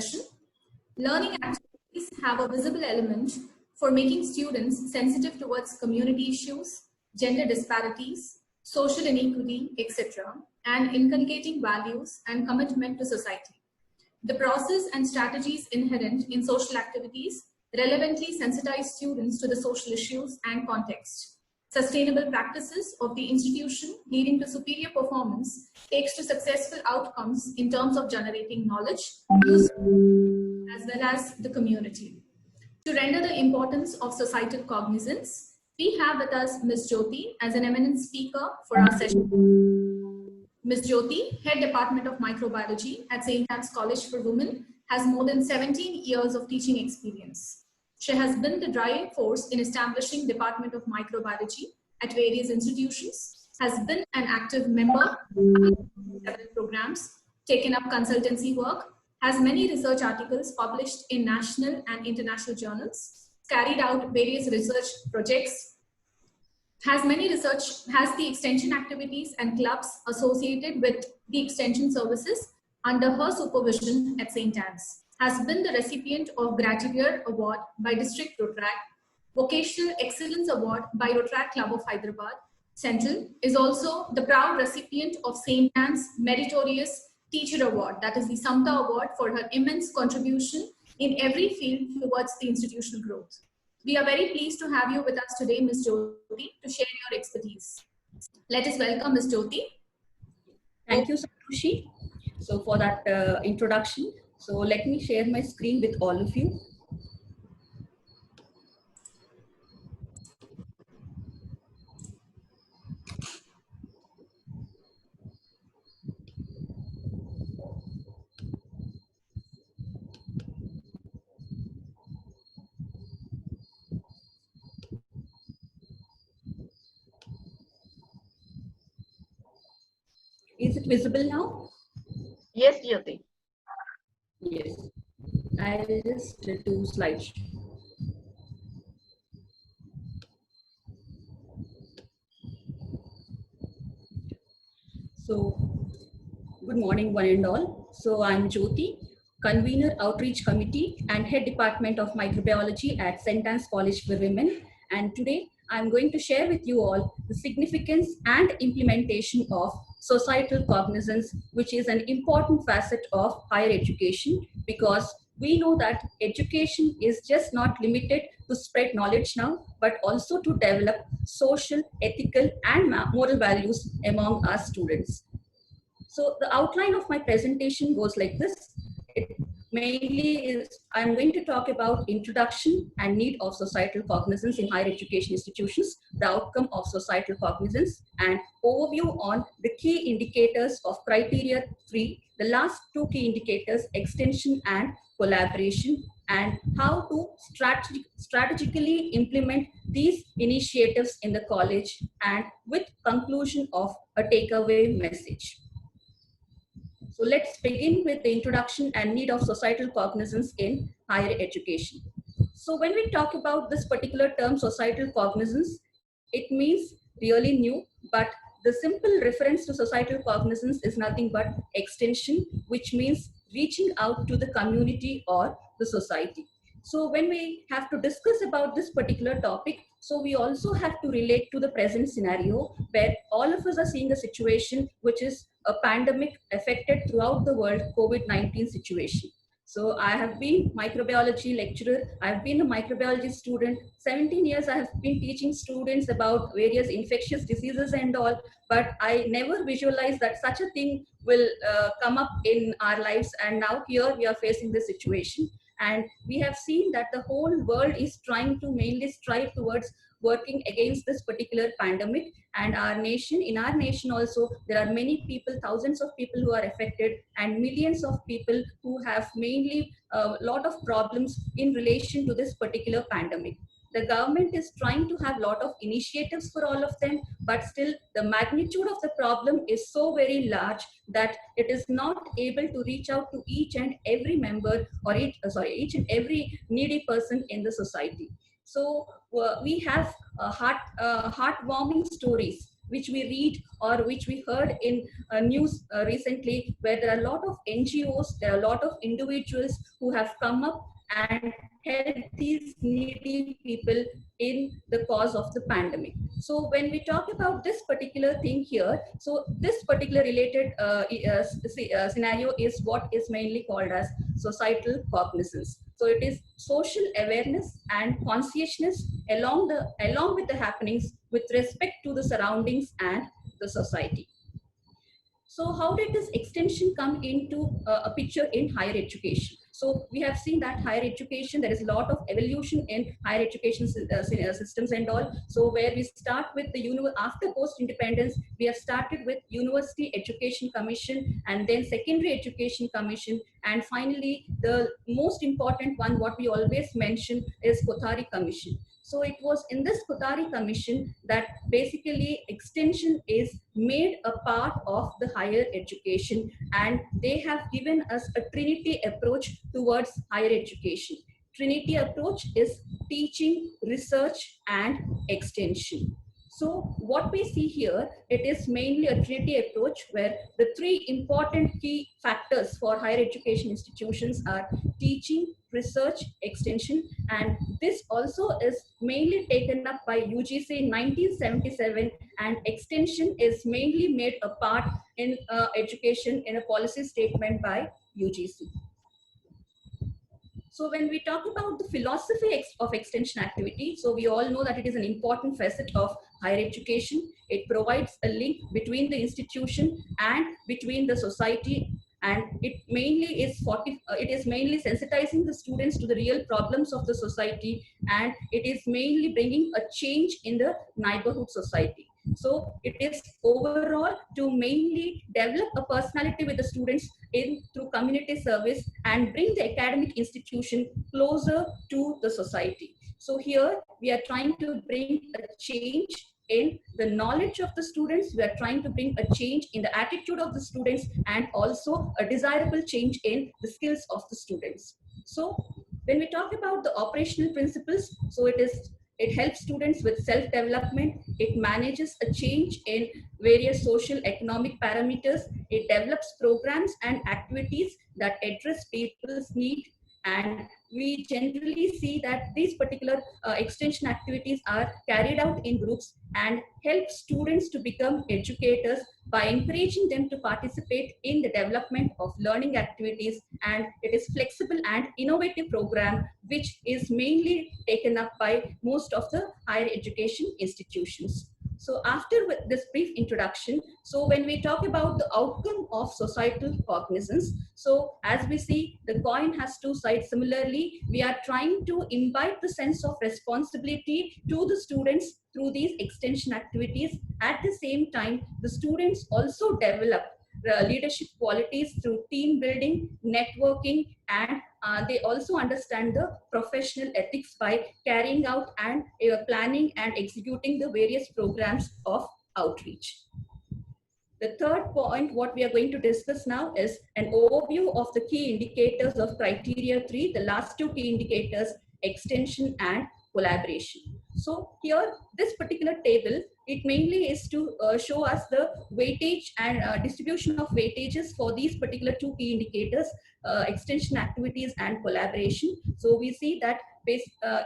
session. Learning activities have a visible element for making students sensitive towards community issues, gender disparities, social inequity, etc., and inculcating values and commitment to society. The process and strategies inherent in social activities relevantly sensitize students to the social issues and context. Sustainable practices of the institution leading to superior performance takes to successful outcomes in terms of generating knowledge, use, as well as the community. To render the importance of societal cognizance, we have with us Ms. Jyoti as an eminent speaker for our session. Ms. Jyoti, Head Department of Microbiology at St. Anne's College for Women, has more than 17 years of teaching experience. She has been the driving force in establishing Department of Microbiology at various institutions, has been an active member of several programs, taken up consultancy work, has many research articles published in national and international journals, carried out various research projects, has the extension activities and clubs associated with the extension services under her supervision at St. Anne's, has been the recipient of Gratuity Award by District Rotaract, Vocational Excellence Award by Rotaract Club of Hyderabad Central, is also the proud recipient of St. Anne's Meritorious Teacher Award, that is the Samta Award, for her immense contribution in every field towards the institutional growth. We are very pleased to have you with us today, Ms. Jyoti, to share your expertise. Let us welcome Ms. Jyoti. Thank you, Santoshi, for that introduction. So let me share my screen with all of you. Is it visible now? Yes, Jyoti. Yes. I'll just do slides. So, good morning, one and all. So, I'm Jyoti, Convener Outreach Committee and Head Department of Microbiology at St. Anne's College for Women. And today, I'm going to share with you all the significance and implementation of societal cognizance, which is an important facet of higher education, because we know that education is just not limited to spread knowledge now, but also to develop social, ethical, and moral values among our students. So the outline of my presentation goes like this. It mainly is, I'm going to talk about introduction and need of societal cognizance in higher education institutions, the outcome of societal cognizance, and overview on the key indicators of criteria 3, the last 2 key indicators, extension and collaboration, and how to strategically implement these initiatives in the college, and with conclusion of a takeaway message. So let's begin with the introduction and need of societal cognizance in higher education. So when we talk about this particular term, societal cognizance, it means really new, but the simple reference to societal cognizance is nothing but extension, which means reaching out to the community or the society. So when we have to discuss about this particular topic, so we also have to relate to the present scenario where all of us are seeing a situation which is a pandemic affected throughout the world COVID-19 situation. So I have been microbiology lecturer, I have been a microbiology student, 17 years I have been teaching students about various infectious diseases and all, but I never visualized that such a thing will come up in our lives, and now here we are facing this situation. And we have seen that the whole world is trying to mainly strive towards working against this particular pandemic, and in our nation also, there are many people, thousands of people who are affected, and millions of people who have mainly a lot of problems in relation to this particular pandemic. The government is trying to have a lot of initiatives for all of them, but still the magnitude of the problem is so very large that it is not able to reach out to each and every member, or each and every needy person in the society. So we have heartwarming stories which we read or which we heard in news recently, where there are a lot of NGOs, there are a lot of individuals who have come up and help these needy people in the cause of the pandemic. So when we talk about this particular thing here, so this particular related scenario is what is mainly called as societal cognizance. So it is social awareness and consciousness along with the happenings with respect to the surroundings and the society. So how did this extension come into a picture in higher education? So we have seen that higher education, there is a lot of evolution in higher education systems and all. So where we start with the after post-independence, we have started with University Education Commission and then Secondary Education Commission. And finally, the most important one, what we always mention is Kothari Commission. So it was in this Kothari Commission that basically extension is made a part of the higher education, and they have given us a Trinity approach towards higher education. Trinity approach is teaching, research, and extension. So what we see here, it is mainly a Trinity approach where the three important key factors for higher education institutions are teaching, research, extension, and this also is mainly taken up by UGC in 1977, and extension is mainly made a part in education in a policy statement by UGC. So when we talk about the philosophy of extension activity, so we all know that it is an important facet of higher education. It provides a link between the institution and between the society, and it is mainly sensitizing the students to the real problems of the society, and it is mainly bringing a change in the neighborhood society. So it is overall to mainly develop a personality with the students through community service and bring the academic institution closer to the society. So here we are trying to bring a change in the knowledge of the students, we are trying to bring a change in the attitude of the students, and also a desirable change in the skills of the students. So when we talk about the operational principles, so it helps students with self-development, it manages a change in various social economic parameters, it develops programs and activities that address people's need, and we generally see that these particular extension activities are carried out in groups and help students to become educators by encouraging them to participate in the development of learning activities, and it is flexible and innovative program which is mainly taken up by most of the higher education institutions. So after this brief introduction, so when we talk about the outcome of societal cognizance, so as we see the coin has two sides. Similarly, we are trying to imbibe the sense of responsibility to the students through these extension activities. At the same time, the students also develop leadership qualities through team building, networking, and they also understand the professional ethics by carrying out and planning and executing the various programs of outreach. The third point, what we are going to discuss now is an overview of the key indicators of criteria 3, the last two key indicators, extension and collaboration. So here, this particular table, it mainly is to show us the weightage and distribution of weightages for these particular two key indicators, extension activities and collaboration. So we see that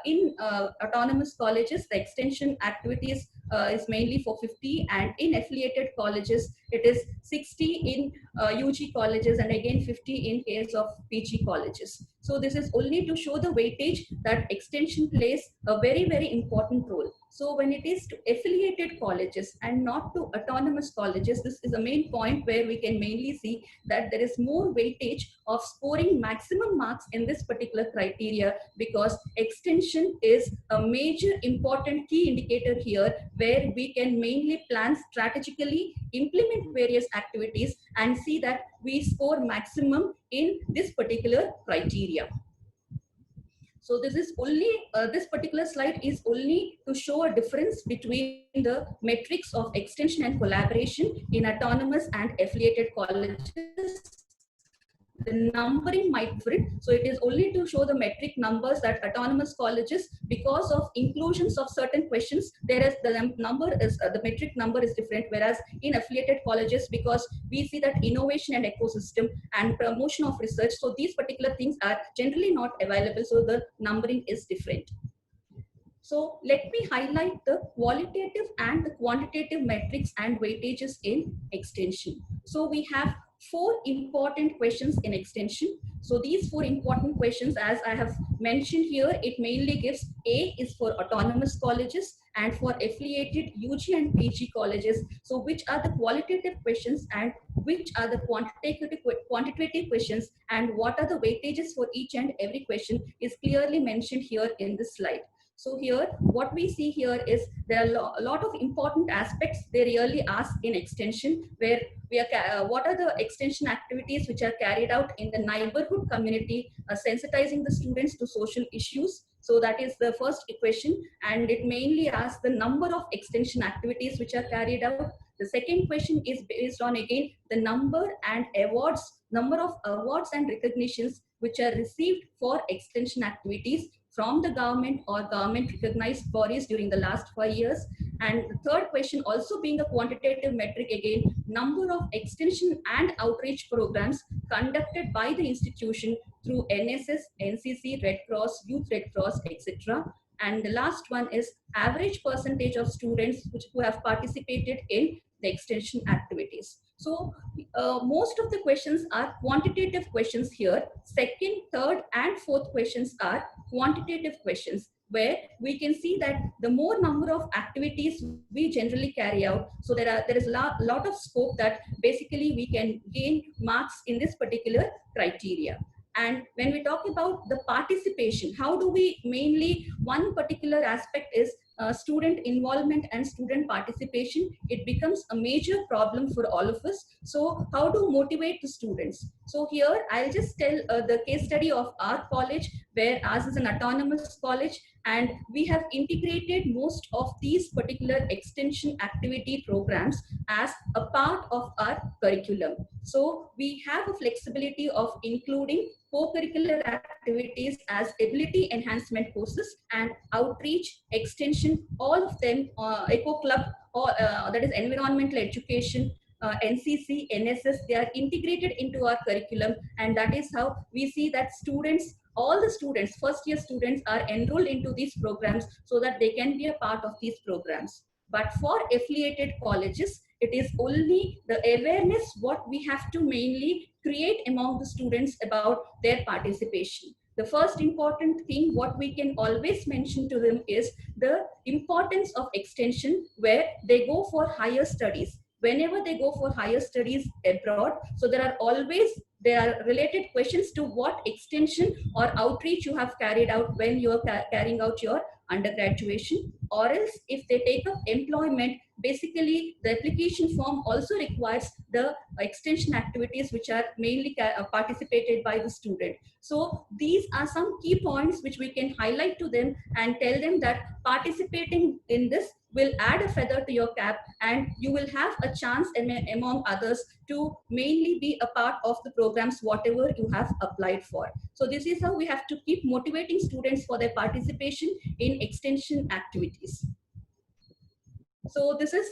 in autonomous colleges, the extension activities is mainly for 50, and in affiliated colleges, it is 60 in UG colleges and again 50 in case of PG colleges. So this is only to show the weightage that extension plays a very, very important role. So when it is to affiliated colleges and not to autonomous colleges, this is a main point where we can mainly see that there is more weightage of scoring maximum marks in this particular criteria, because extension is a major important key indicator here, where we can mainly plan strategically, implement various activities, and see that we score maximum in this particular criteria. So this is only, this particular slide is only to show a difference between the metrics of extension and collaboration in autonomous and affiliated colleges, the numbering might differ. So it is only to show the metric numbers that autonomous colleges, because of inclusions of certain questions, there is the number is the metric number is different. Whereas in affiliated colleges, because we see that innovation and ecosystem and promotion of research, so these particular things are generally not available. So the numbering is different. So let me highlight the qualitative and the quantitative metrics and weightages in extension. So we have 4 important questions in extension. So these 4 important questions, as I have mentioned here, it mainly gives A is for autonomous colleges and for affiliated UG and PG colleges. So which are the qualitative questions and which are the quantitative questions, and what are the weightages for each and every question is clearly mentioned here in this slide. So here, what we see here is there are a lot of important aspects they really ask in extension, where we are, what are the extension activities which are carried out in the neighborhood community, sensitizing the students to social issues. So that is the first question, and it mainly asks the number of extension activities which are carried out. The second question is based on, again, the number and awards, number of awards and recognitions which are received for extension activities from the government or government recognized bodies during the last 5 years. And the third question, also being a quantitative metric, again, number of extension and outreach programs conducted by the institution through NSS, NCC, Red Cross, Youth Red Cross, etc. And the last one is average percentage of students who have participated in the extension activities. So most of the questions are quantitative questions here. Second, third, and fourth questions are quantitative questions, where we can see that the more number of activities we generally carry out, so there is a lot of scope that basically we can gain marks in this particular criteria. And when we talk about the participation, how do we mainly, one particular aspect is student involvement and student participation. It becomes a major problem for all of us. So how to motivate the students? So here I'll just tell the case study of our college, where ours is an autonomous college, and we have integrated most of these particular extension activity programs as a part of our curriculum. So we have a flexibility of including co-curricular activities as ability enhancement courses and outreach, extension, all of them, Eco Club, or that is environmental education, NCC, NSS, they are integrated into our curriculum, and that is how we see that students, all the students, first year students, are enrolled into these programs so that they can be a part of these programs. But for affiliated colleges, it is only the awareness what we have to mainly create among the students about their participation. The first important thing what we can always mention to them is the importance of extension, where they go for higher studies. Whenever they go for higher studies abroad, so there are related questions to what extension or outreach you have carried out when you are carrying out your undergraduation, or else if they take up employment, basically the application form also requires the extension activities which are mainly participated by the student. So these are some key points which we can highlight to them and tell them that participating in this will add a feather to your cap, and you will have a chance among others to mainly be a part of the programs whatever you have applied for. So this is how we have to keep motivating students for their participation in extension activities. So this is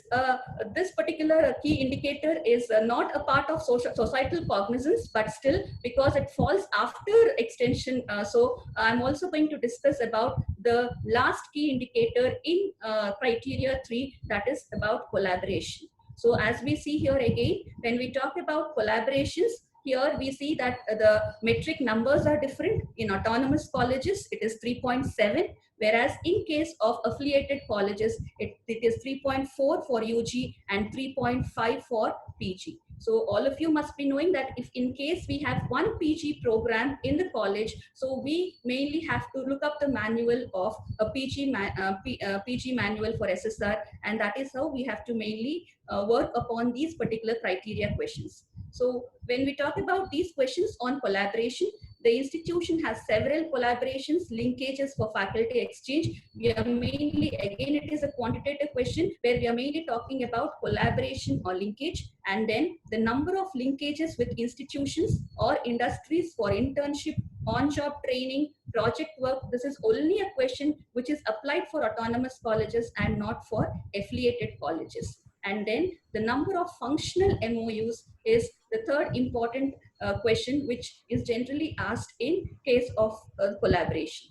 this particular key indicator is not a part of societal cognizance, but still, because it falls after extension. So I'm also going to discuss about the last key indicator in criteria 3, that is about collaboration. So as we see here again, when we talk about collaborations, here we see that the metric numbers are different. In autonomous colleges, it is 3.7. Whereas in case of affiliated colleges, it is 3.4 for UG and 3.5 for PG. So all of you must be knowing that if in case we have one PG program in the college, so we mainly have to look up the manual of a PG manual for SSR, and that is how we have to mainly work upon these particular criteria questions. So when we talk about these questions on collaboration, The institution has several collaborations, linkages for faculty exchange. We are mainly, again, it is a quantitative question where we are mainly talking about collaboration or linkage, and then the number of linkages with institutions or industries for internship, on-job training, project work. This is only a question which is applied for autonomous colleges and not for affiliated colleges. And then the number of functional MOUs is the third important question, which is generally asked in case of collaboration.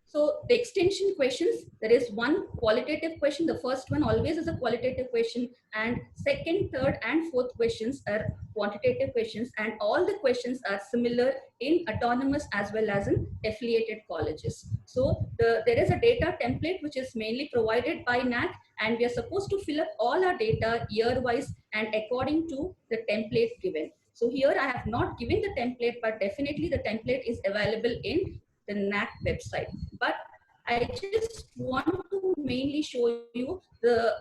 So the extension questions, there is one qualitative question. The first one always is a qualitative question, and second, third, and fourth questions are quantitative questions, and all the questions are similar in autonomous as well as in affiliated colleges. So there is a data template which is mainly provided by NAAC, and we are supposed to fill up all our data year-wise and according to the template given. So here I have not given the template, but definitely the template is available in the NAAC website. But I just want to mainly show you the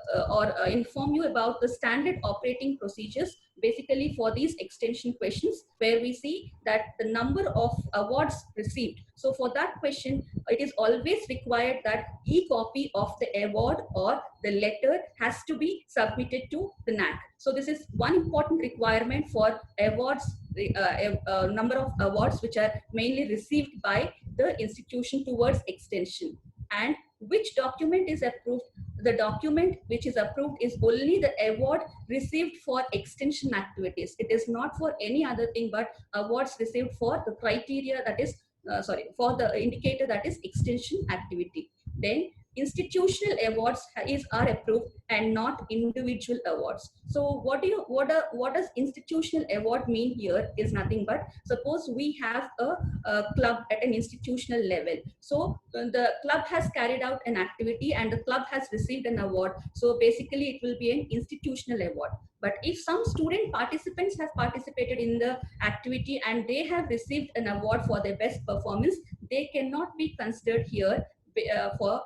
inform you about the standard operating procedures basically for these extension questions, where we see that the number of awards received. So for that question, it is always required that e-copy of the award or the letter has to be submitted to the NAAC. So this is one important requirement for awards, number of awards which are mainly received by the institution towards extension. And which document is approved? The document which is approved is only the award received for extension activities. It is not for any other thing but awards received for the criteria that is, for the indicator that is extension activity. Then institutional awards are approved and not individual awards. So what does institutional award mean here is nothing but, suppose we have a club at an institutional level. So the club has carried out an activity and the club has received an award. So basically it will be an institutional award. But if some student participants have participated in the activity and they have received an award for their best performance, they cannot be considered here for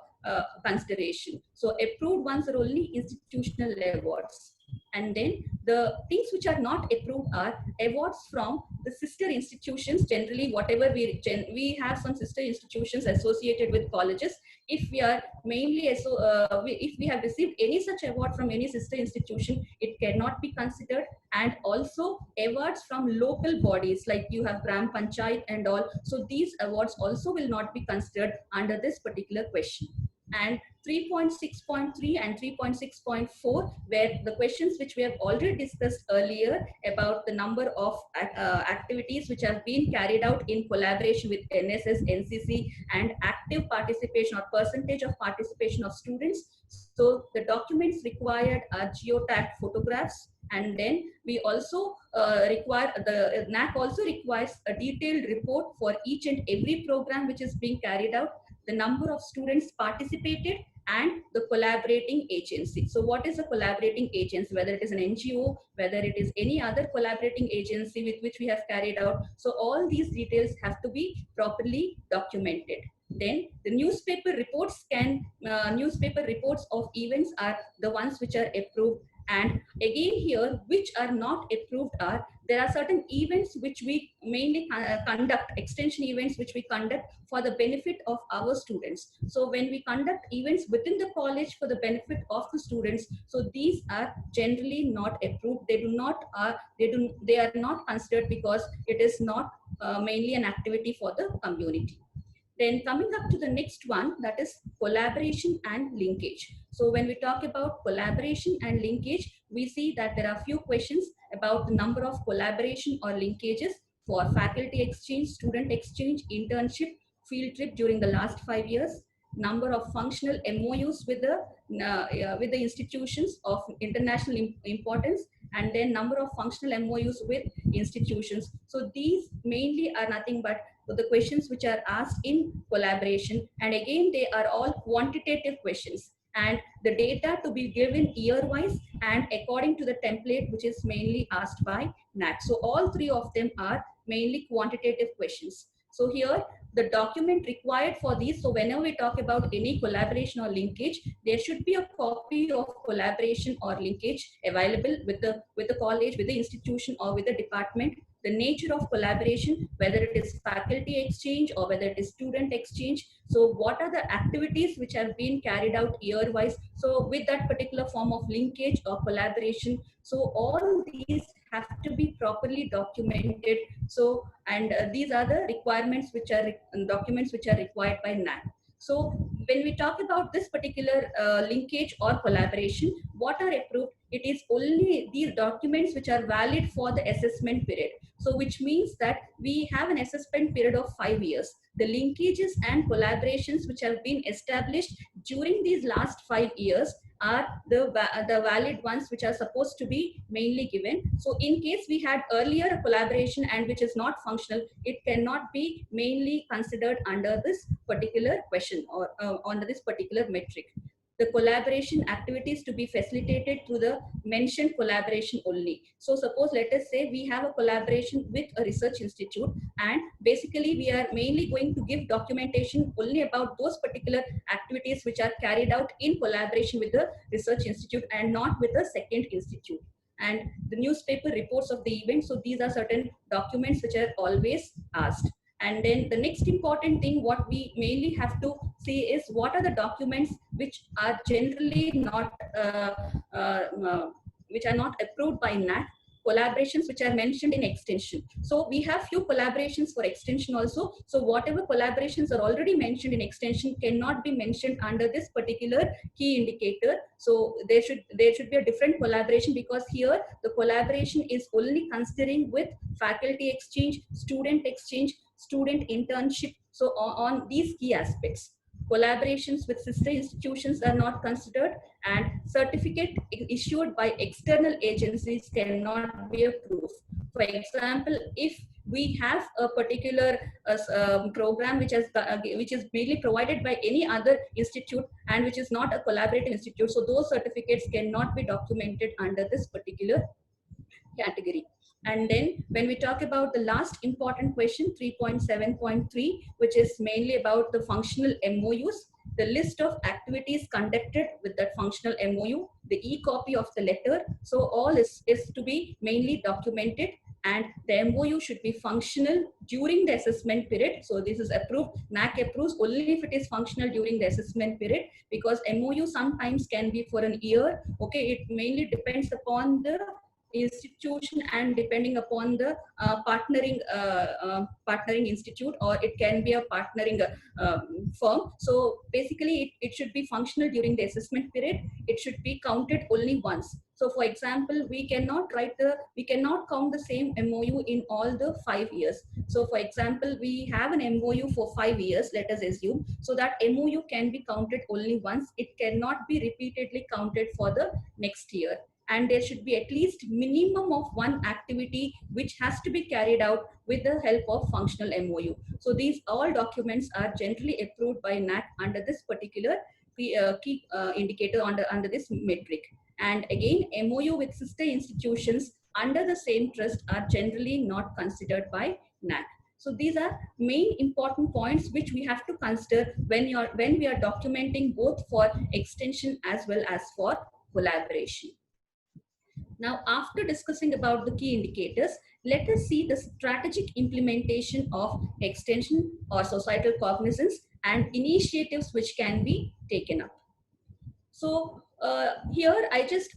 consideration. So approved ones are only institutional awards. And then the things which are not approved are awards from the sister institutions. Generally, whatever we have some sister institutions associated with colleges. If we are mainly if we have received any such award from any sister institution, it cannot be considered. And also awards from local bodies like you have Gram Panchayat and all. So these awards also will not be considered under this particular question. And 3.6.3 and 3.6.4, where the questions which we have already discussed earlier about the number of activities which have been carried out in collaboration with NSS, NCC, and active participation or percentage of participation of students. So the documents required are geotagged photographs. And then we also require, the NAAC also requires a detailed report for each and every program which is being carried out, the number of students participated, and the collaborating agency. So what is a collaborating agency? Whether it is an NGO, whether it is any other collaborating agency with which we have carried out. So all these details have to be properly documented. Then the newspaper reports of events are the ones which are approved. And again here, which are not approved are, there are certain events which we mainly conduct, extension events which we conduct for the benefit of our students. So when we conduct events within the college for the benefit of the students, so these are generally not approved. They are not considered because it is not mainly an activity for the community. Then coming up to the next one, that is collaboration and linkage. So when we talk about collaboration and linkage, we see that there are few questions about the number of collaboration or linkages for faculty exchange, student exchange, internship, field trip during the last 5 years, number of functional MOUs with the institutions of international importance, and then number of functional MOUs with institutions. So these mainly are nothing but the questions which are asked in collaboration, and again they are all quantitative questions, and the data to be given year-wise and according to the template which is mainly asked by NAAC. So all three of them are mainly quantitative questions. So here the document required for these, so whenever we talk about any collaboration or linkage, there should be a copy of collaboration or linkage available with the college, with the institution, or with the department the nature of collaboration, whether it is faculty exchange or whether it is student exchange. So what are the activities which are being carried out year-wise? So with that particular form of linkage or collaboration, so all these have to be properly documented. So, and these are the requirements which are documents which are required by NAAC. So when we talk about this particular linkage or collaboration, what are approved? It is only these documents which are valid for the assessment period. So which means that we have an assessment period of 5 years. The linkages and collaborations which have been established during these last 5 years are the valid ones which are supposed to be mainly given. So in case we had earlier a collaboration and which is not functional, it cannot be mainly considered under this particular question or under this particular metric. The collaboration activities to be facilitated through the mentioned collaboration only. So suppose let us say we have a collaboration with a research institute, and basically we are mainly going to give documentation only about those particular activities which are carried out in collaboration with the research institute and not with the second institute. And the newspaper reports of the event. So these are certain documents which are always asked. And then the next important thing what we mainly have to see is what are the documents which are generally not approved by NAAC. Collaborations which are mentioned in extension. So we have few collaborations for extension also. So whatever collaborations are already mentioned in extension cannot be mentioned under this particular key indicator. So there should be a different collaboration, because here the collaboration is only considering with faculty exchange, student internship. So on these key aspects. Collaborations with sister institutions are not considered, and certificate issued by external agencies cannot be approved. For example, if we have a particular program which is mainly provided by any other institute and which is not a collaborative institute, so those certificates cannot be documented under this particular category. And then when we talk about the last important question, 3.7.3, which is mainly about the functional MOUs, the list of activities conducted with that functional MOU, the e-copy of the letter. So all is to be mainly documented, and the MOU should be functional during the assessment period. So this is approved. NAAC approves only if it is functional during the assessment period, because MOU sometimes can be for an year. Okay, it mainly depends upon the institution and depending upon the partnering institute, or it can be a partnering firm. So basically it should be functional during the assessment period. It should be counted only once. So for example, we cannot count the same MOU in all the 5 years. So for example, we have an MOU for 5 years, let us assume. So that MOU can be counted only once. It cannot be repeatedly counted for the next year. And there should be at least minimum of one activity which has to be carried out with the help of functional MOU. So these all documents are generally approved by NAAC under this particular key indicator under this metric. And again, MOU with sister institutions under the same trust are generally not considered by NAAC. So these are main important points which we have to consider when we are documenting both for extension as well as for collaboration. Now, after discussing about the key indicators, let us see the strategic implementation of extension or societal cognizance and initiatives which can be taken up. So here I just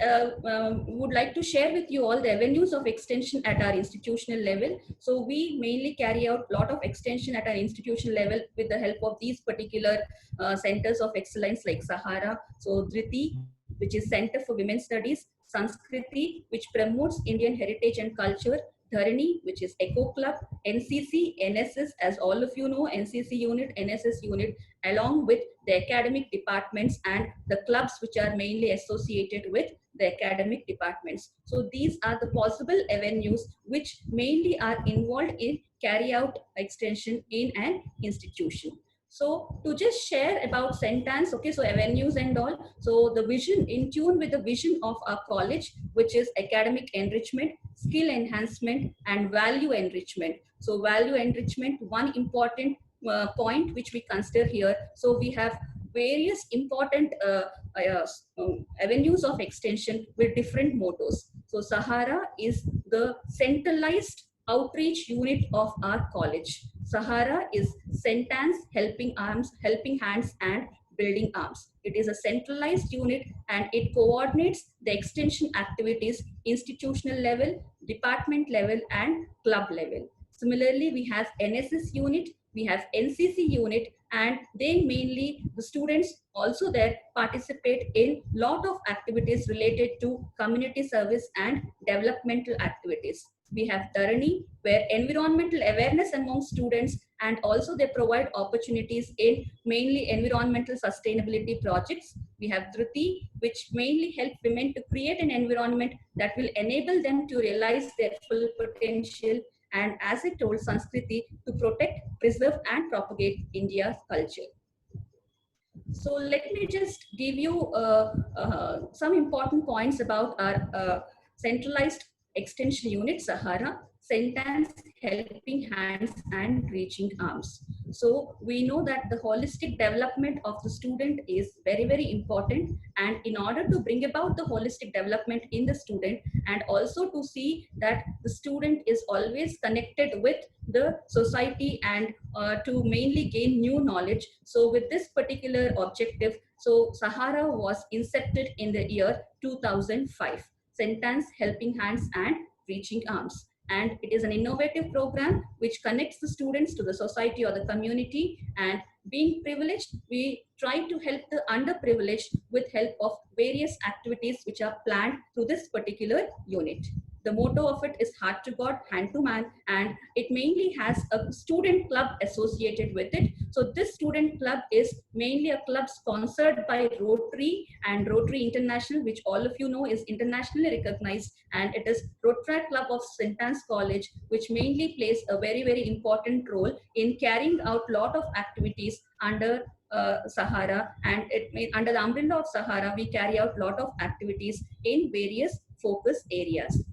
would like to share with you all the avenues of extension at our institutional level. So we mainly carry out a lot of extension at our institutional level with the help of these particular centers of excellence like Sahara, so Dhriti, which is Center for Women's Studies, Sanskriti, which promotes Indian heritage and culture, Dharani, which is Eco Club, NCC, NSS, as all of you know, NCC unit, NSS unit, along with the academic departments and the clubs which are mainly associated with the academic departments. So these are the possible avenues which mainly are involved in carry out extension in an institution. So to just share about Sentance, okay, so avenues and all. So the vision, in tune with the vision of our college, which is academic enrichment, skill enhancement, and value enrichment. So value enrichment, one important point which we consider here. So we have various important avenues of extension with different mottos. So Sahara is the centralized outreach unit of our college. Sahara is Sentence Helping Arms, Helping Hands and Building Arms. It is a centralized unit and it coordinates the extension activities institutional level, department level and club level. Similarly, we have NSS unit, we have NCC unit, and they mainly, the students also there participate in lot of activities related to community service and developmental activities. We have Dharani, where environmental awareness among students, and also they provide opportunities in mainly environmental sustainability projects. We have Dhruti, which mainly help women to create an environment that will enable them to realize their full potential, and as I told, Sanskriti, to protect, preserve and propagate India's culture. So let me just give you some important points about our centralized extension unit, Sahara, Sentence Helping Hands and Reaching Arms. So we know that the holistic development of the student is very, very important. And in order to bring about the holistic development in the student, and also to see that the student is always connected with the society and to mainly gain new knowledge. So with this particular objective, so Sahara was incepted in the year 2005, Sentence Helping Hands and Reaching Arms. And it is an innovative program which connects the students to the society or the community. And being privileged, we try to help the underprivileged with help of various activities which are planned through this particular unit. The motto of it is heart to God, hand to man, and it mainly has a student club associated with it. So this student club is mainly a club sponsored by Rotary and Rotary International, which all of you know is internationally recognized, and it is Rotary Club of Sentence College, which mainly plays a very, very important role in carrying out lot of activities under Sahara, and under the umbrella of Sahara, we carry out lot of activities in various focus areas.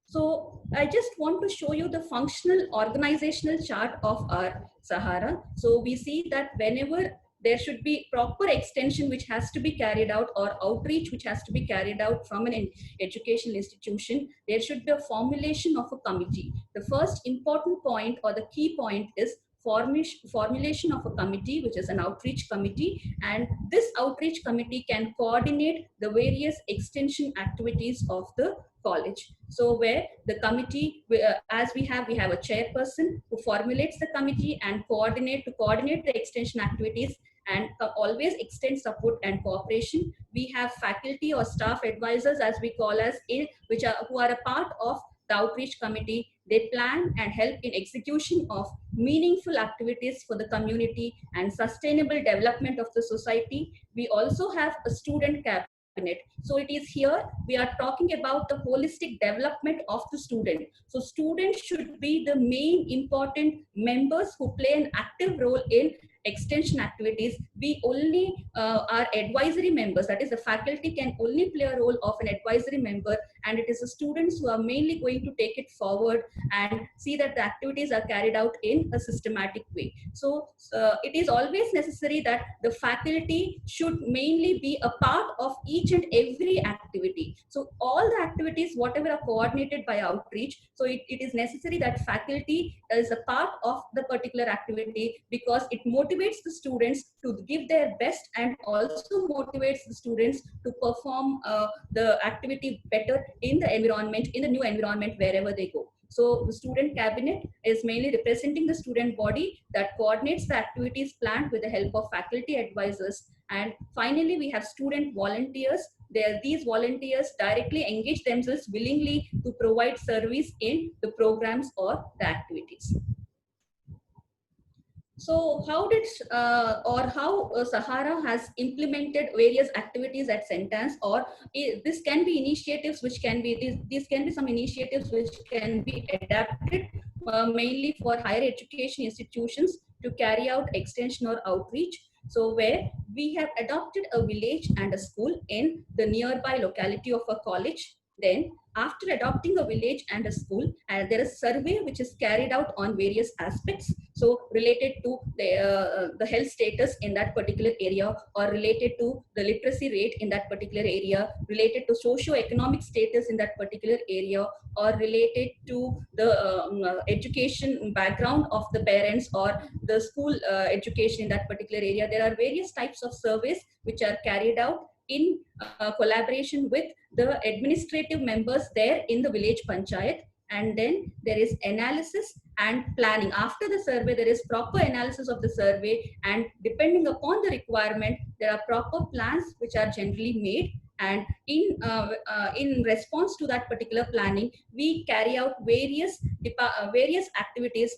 So I just want to show you the functional organizational chart of our Sahara. So we see that whenever there should be proper extension which has to be carried out, or outreach which has to be carried out from an educational institution, there should be a formulation of a committee. The first important point or the key point is formulation of a committee, which is an outreach committee, and this outreach committee can coordinate the various extension activities of the college. So where the committee, as we have a chairperson who formulates the committee and coordinate the extension activities and always extend support and cooperation. We have faculty or staff advisors, as we call as, who are a part of the outreach committee. They plan and help in execution of meaningful activities for the community and sustainable development of the society. We also have a student cabinet. So it is here we are talking about the holistic development of the student. So students should be the main important members who play an active role in extension activities. We only are advisory members, that is the faculty can only play a role of an advisory member, and it is the students who are mainly going to take it forward and see that the activities are carried out in a systematic way. So it is always necessary that the faculty should mainly be a part of each and every activity. So all the activities whatever are coordinated by outreach, so it is necessary that faculty is a part of the particular activity, because it motivates the students to give their best and also motivates the students to perform the activity better in the environment, in the new environment wherever they go. So the student cabinet is mainly representing the student body that coordinates the activities planned with the help of faculty advisors. And finally, we have student volunteers. These volunteers directly engage themselves willingly to provide service in the programs or the activities. So how did Sahara has implemented various activities at Sentence, or this can be initiatives which can be, these can be some initiatives which can be adapted mainly for higher education institutions to carry out extension or outreach. So where we have adopted a village and a school in the nearby locality of a college. Then after adopting a village and a school, there is survey which is carried out on various aspects. So related to the health status in that particular area, or related to the literacy rate in that particular area, related to socio-economic status in that particular area, or related to the education background of the parents or the school education in that particular area. There are various types of surveys which are carried out in collaboration with the administrative members there in the village panchayat. And then there is analysis and planning. After the survey, there is proper analysis of the survey, and depending upon the requirement, there are proper plans which are generally made. And in response to that particular planning, we carry out various activities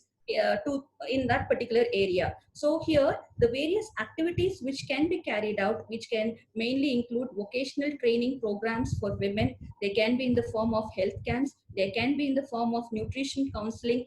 in that particular area. So here the various activities which can be carried out, which can mainly include vocational training programs for women. They can be in the form of health camps, they can be in the form of nutrition counseling,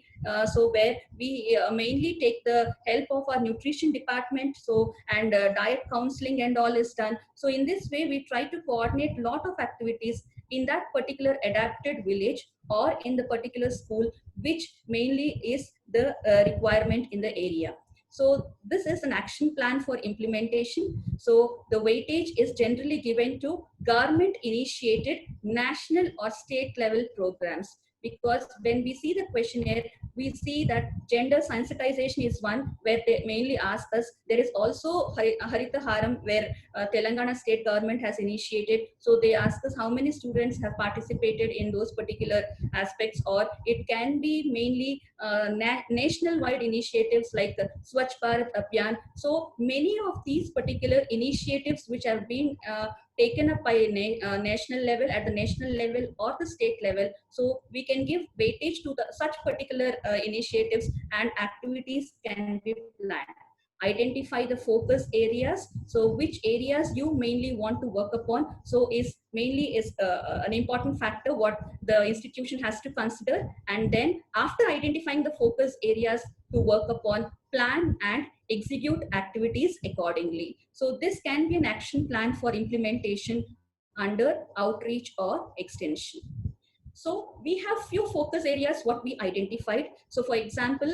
so where we mainly take the help of our nutrition department, so and diet counseling and all is done. So in this way we try to coordinate lot of activities in that particular adapted village or in the particular school, which mainly is the requirement in the area. So this is an action plan for implementation. So the weightage is generally given to government initiated national or state level programs, because when we see the questionnaire, we see that gender sensitization is one where they mainly ask us. There is also Harita Haram, where Telangana state government has initiated. So they ask us how many students have participated in those particular aspects, or it can be mainly national-wide initiatives like the Swachh Bharat Abhiyan. So many of these particular initiatives which have been taken up by national level, at the national level or the state level. So we can give weightage to such particular initiatives, and activities can be planned. Identify the focus areas. So which areas you mainly want to work upon, so is mainly an important factor what the institution has to consider. And then after identifying the focus areas to work upon, plan and execute activities accordingly. So this can be an action plan for implementation under outreach or extension. So we have few focus areas what we identified. So for example,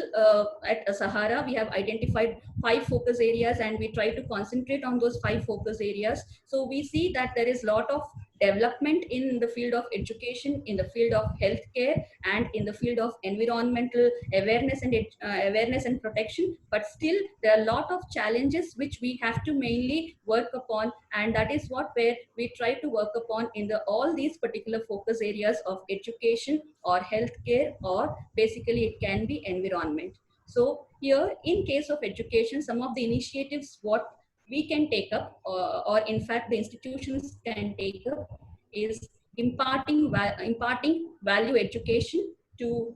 at Sahara, we have identified 5 focus areas, and we try to concentrate on those 5 focus areas. So we see that there is a lot of development in the field of education, in the field of healthcare, and in the field of environmental awareness and protection. But still, there are a lot of challenges which we have to mainly work upon, and that is what where we try to work upon in all these particular focus areas of education or healthcare, or basically it can be environment. So here, in case of education, some of the initiatives what we can take up, or in fact the institutions can take up, is imparting value education to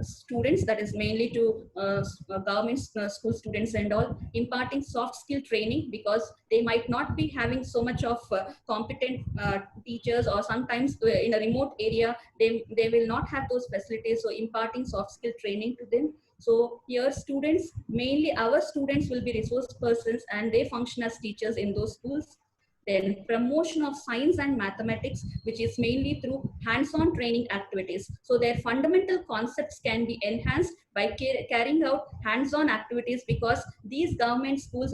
students, that is mainly to government school students and all. Imparting soft skill training, because they might not be having so much of competent teachers, or sometimes in a remote area they will not have those facilities. So imparting soft skill training to them. So here students, mainly our students will be resource persons, and they function as teachers in those schools. Then promotion of science and mathematics, which is mainly through hands-on training activities. So their fundamental concepts can be enhanced by carrying out hands-on activities, because these government schools,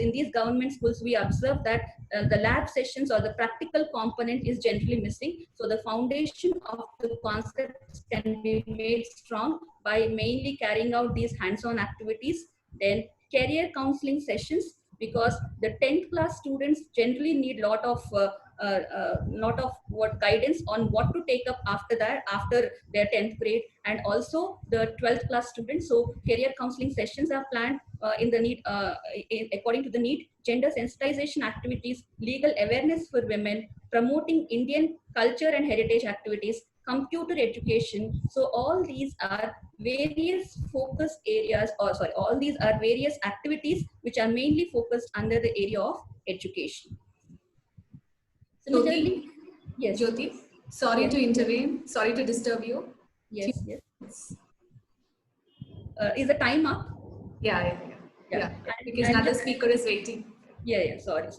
we observe that the lab sessions or the practical component is generally missing. So the foundation of the concepts can be made strong by mainly carrying out these hands-on activities. Then career counseling sessions, because the 10th class students generally need lot of guidance on what to take up after their 10th grade, and also the 12th class students. So career counseling sessions are planned in the need, according to the need. Gender sensitization activities, legal awareness for women, promoting Indian culture and heritage activities, computer education. So all these are various focus areas, all these are various activities which are mainly focused under the area of education. Jyoti, yes. Jyoti, sorry to intervene, sorry to disturb you. Yes. Is the time up? Yeah. Because another speaker is waiting. Yeah, sorry.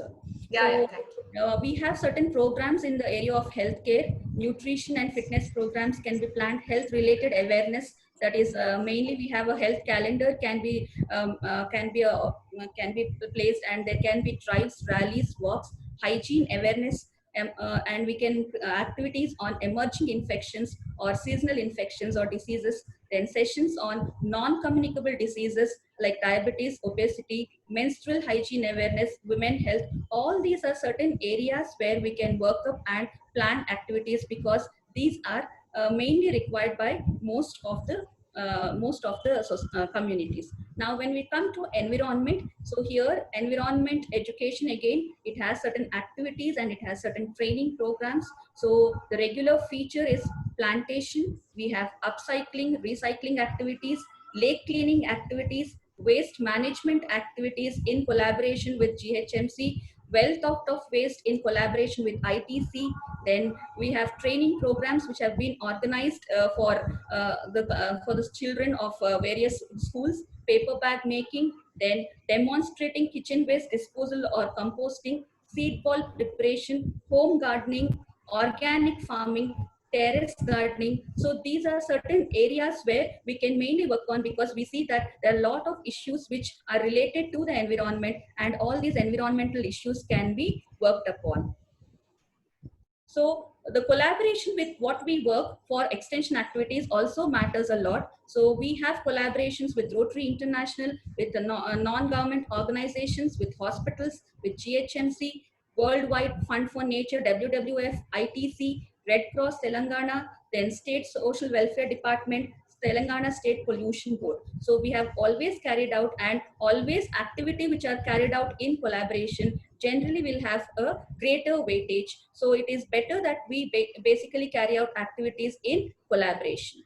Yeah, thank you. We have certain programs in the area of healthcare. nutrition and fitness programs can be planned, health related awareness, that is mainly we have a health calendar can be placed, and there can be drives, rallies, walks, hygiene awareness, and we can activities on emerging infections or seasonal infections or diseases, then sessions on non-communicable diseases like diabetes, obesity, menstrual hygiene awareness, women health. All these are certain areas where we can work up and plan activities, because these are mainly required by most of the communities. Now, when we come to environment, so here environment education, again, it has certain activities and it has certain training programs. So the regular feature is plantation. We have upcycling, recycling activities, lake cleaning activities, waste management activities in collaboration with GHMC, well thought of waste in collaboration with ITC. Then we have training programs which have been organized for the children of various schools, paper bag making, then demonstrating kitchen waste disposal or composting, seed ball preparation, home gardening, organic farming, terrace gardening. So these are certain areas where we can mainly work on, because we see that there are a lot of issues which are related to the environment, and all these environmental issues can be worked upon. So the collaboration with what we work for extension activities also matters a lot. So we have collaborations with Rotary International, with the non-government organizations, with hospitals, with GHMC, Worldwide Fund for Nature, WWF, ITC, Red Cross Telangana, then State Social Welfare Department, Telangana State Pollution Board. So we have always carried out, and always activity which are carried out in collaboration generally will have a greater weightage. So it is better that we basically carry out activities in collaboration.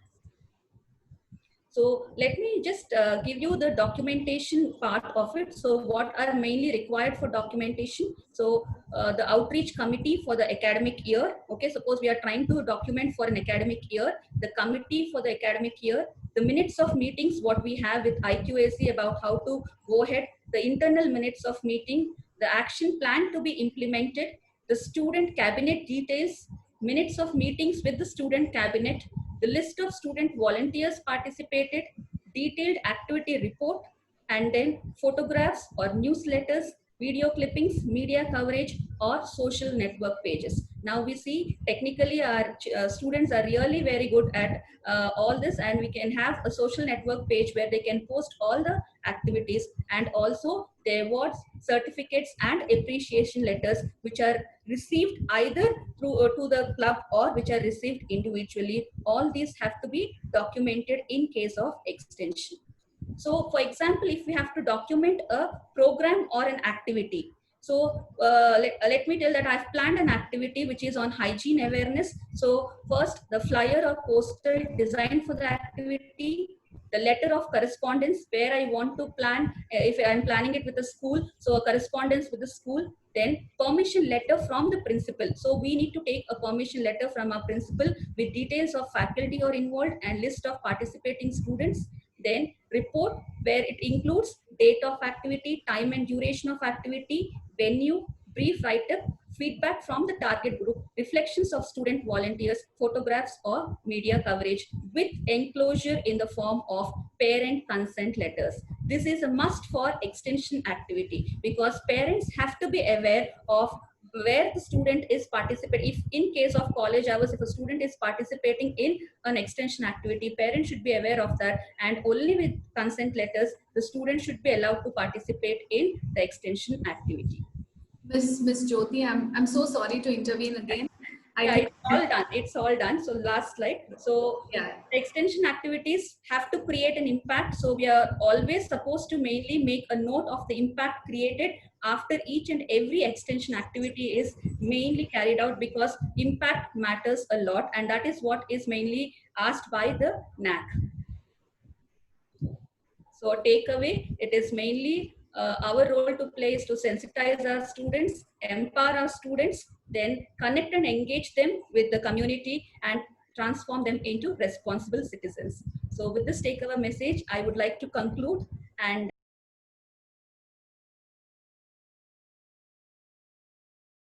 So let me just give you the documentation part of it. So what are mainly required for documentation? So the outreach committee for the academic year. Okay, suppose we are trying to document for an academic year, the committee for the academic year, the minutes of meetings, what we have with IQAC about how to go ahead, the internal minutes of meeting, the action plan to be implemented, the student cabinet details, minutes of meetings with the student cabinet, the list of student volunteers participated, detailed activity report, and then photographs or newsletters, video clippings, media coverage, or social network pages. Now we see technically our students are really very good at all this, and we can have a social network page where they can post all the activities, and also their awards, certificates, and appreciation letters which are received either through to the club or which are received individually. All these have to be documented in case of extension. So for example, if we have to document a program or an activity, so let me tell that I've planned an activity which is on hygiene awareness. So first, the flyer or poster designed for the activity, the letter of correspondence where I want to plan, if I'm planning it with a school, so a correspondence with the school, then permission letter from the principal. So we need to take a permission letter from our principal with details of faculty or involved and list of participating students. Then report where it includes date of activity, time and duration of activity, venue, brief write-up, feedback from the target group, reflections of student volunteers, photographs or media coverage with enclosure in the form of parent consent letters. This is a must for extension activity, because parents have to be aware of where the student is participating. If in case of college hours, if a student is participating in an extension activity, parents should be aware of that, and only with consent letters the student should be allowed to participate in the extension activity. Miss Jyoti, I'm so sorry to intervene again. It's all done. So last slide. So yeah, extension activities have to create an impact. So we are always supposed to mainly make a note of the impact created after each and every extension activity is mainly carried out, because impact matters a lot, and that is what is mainly asked by the NAC. So takeaway, it is mainly our role to play is to sensitize our students, empower our students, then connect and engage them with the community and transform them into responsible citizens. So with this takeaway message, I would like to conclude, and